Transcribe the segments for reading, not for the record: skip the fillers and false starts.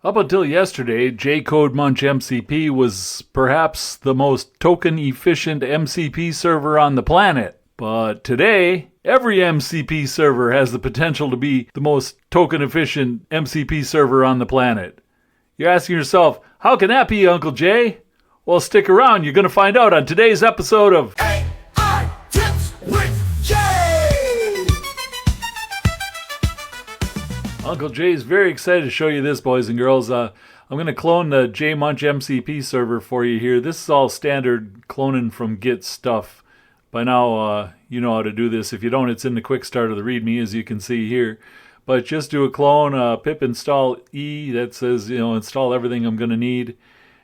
Up until yesterday, jCodeMunch-MCP was perhaps the most token-efficient MCP server on the planet. But today, every MCP server has the potential to be the most token-efficient MCP server on the planet. You're asking yourself, how can that be, Uncle Jay? Well, stick around. You're going to find out on today's episode of AI Tips with Jay! Uncle Jay's very excited to show you this, boys and girls. I'm going to clone the jMunch-MCP server for you here. This is all standard cloning from Git stuff. By now, you know how to do this. If you don't, it's in the quick start of the README, as you can see here. But just do a clone, pip install E, that says, install everything I'm going to need.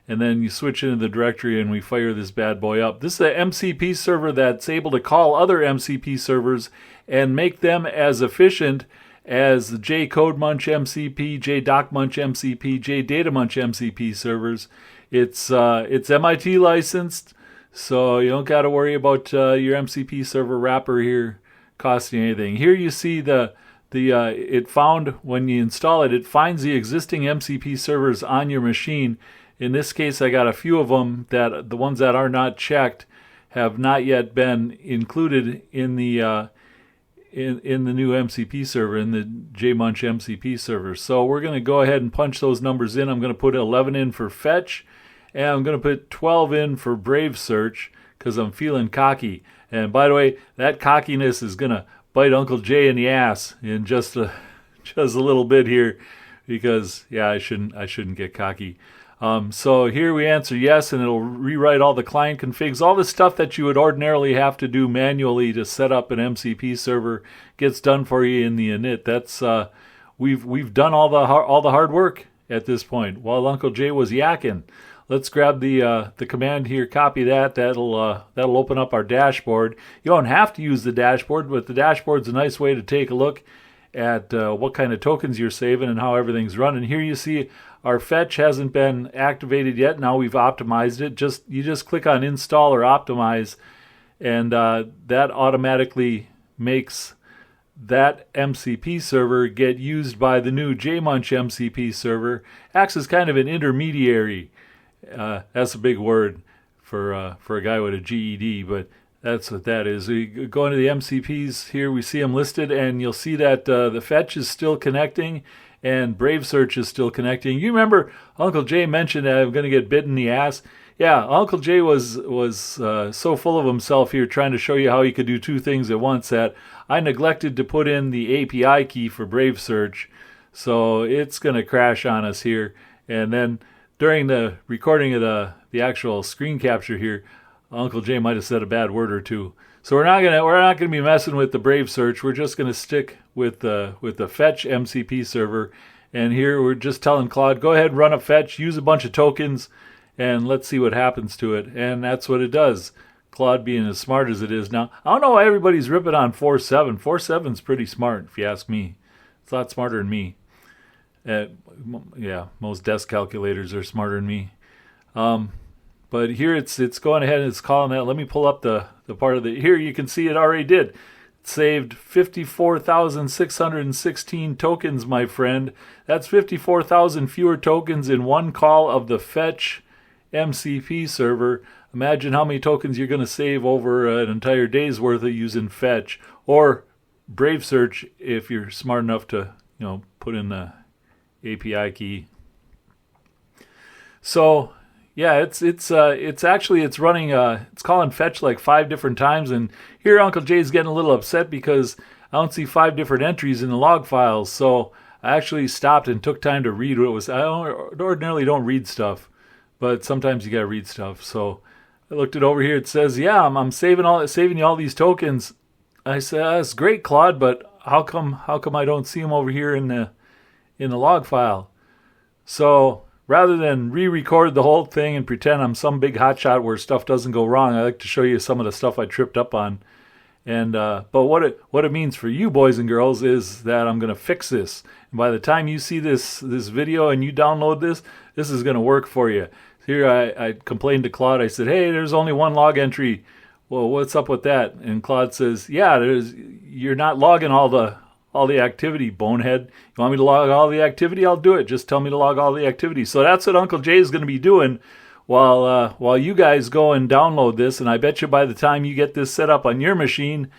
And then you switch into the directory and we fire this bad boy up. This is an MCP server that's able to call other MCP servers and make them as efficient as the jCodeMunch-MCP, jDocMunch-MCP, jDataMunch-MCP servers. It's MIT licensed, so you don't got to worry about your MCP server wrapper here costing anything. Here you see it found, when you install it, it finds the existing MCP servers on your machine. In this case, I got a few of them that the ones that are not checked have not yet been included in the new MCP server, in the jMunch-MCP server. So we're going to go ahead and punch those numbers in. I'm going to put 11 in for fetch, and I'm going to put 12 in for brave search because I'm feeling cocky. And by the way, that cockiness is going to bite Uncle Jay in the ass in just a little bit here, because I shouldn't get cocky. So here we answer yes, and it'll rewrite all the client configs. All the stuff that you would ordinarily have to do manually to set up an MCP server gets done for you in the init. That's we've done all the hard work at this point while Uncle Jay was yakking. Let's grab the command here, copy that. That'll open up our dashboard. You don't have to use the dashboard, but the dashboard's a nice way to take a look at what kind of tokens you're saving and how everything's running. Here you see our fetch hasn't been activated yet. Now we've optimized it. You just click on install or optimize, and that automatically makes that MCP server get used by the new jMunch-MCP server. Acts as kind of an intermediary. That's a big word for a guy with a GED, but that's what that is. We go into the MCPs here, we see them listed, and you'll see that the fetch is still connecting and brave search is still connecting. You remember Uncle Jay mentioned that I'm going to get bit in the ass? Yeah, Uncle Jay was so full of himself here trying to show you how he could do two things at once that I neglected to put in the API key for brave search. So it's going to crash on us here. And then during the recording of the actual screen capture here, Uncle Jay might have said a bad word or two. So we're not gonna be messing with the brave search. We're just gonna stick with the fetch MCP server. And here we're just telling Claude, go ahead, run a fetch, use a bunch of tokens, and let's see what happens to it. And that's what it does. Claude being as smart as it is now. I don't know why everybody's ripping on 4.7. 4.7's pretty smart, if you ask me. It's a lot smarter than me. Most desk calculators are smarter than me. But here it's going ahead and it's calling that. Let me pull up the part of here you can see it already did. It saved 54,616 tokens, my friend. That's 54,000 fewer tokens in one call of the fetch MCP server. Imagine how many tokens you're going to save over an entire day's worth of using fetch or brave search if you're smart enough to put in the API key. So yeah, it's running. It's calling fetch like 5 different times, and here Uncle Jay's getting a little upset because I don't see 5 different entries in the log files. So I actually stopped and took time to read what it was. I ordinarily don't read stuff, but sometimes you gotta read stuff. So I looked it over here. It says, yeah, I'm saving you all these tokens. I said, that's great, Claude, but how come I don't see them over here in the log file? So rather than re-record the whole thing and pretend I'm some big hotshot where stuff doesn't go wrong, I like to show you some of the stuff I tripped up on. And but what it means for you boys and girls is that I'm going to fix this. And by the time you see this video and you download this is going to work for you. Here I complained to Claude. I said, hey, there's only one log entry. Well, what's up with that? And Claude says, yeah, you're not logging all the all the activity, bonehead. You want me to log all the activity? I'll do it. Just tell me to log all the activity. So that's what Uncle Jay is going to be doing while you guys go and download this. And I bet you by the time you get this set up on your machine,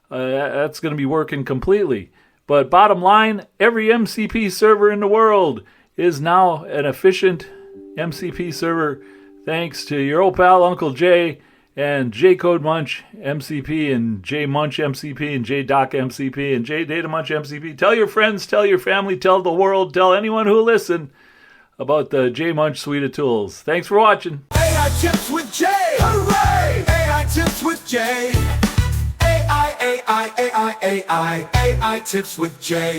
that's going to be working completely. But bottom line, every MCP server in the world is now an efficient MCP server thanks to your old pal Uncle Jay and jCodeMunch-MCP and jMunch-MCP and jDoc-MCP and jDataMunch-MCP. Tell your friends, tell your family, tell the world, tell anyone who will listen about the jMunch suite of tools. Thanks for watching. AI tips with J. Hooray! AI tips with J. AI tips with J.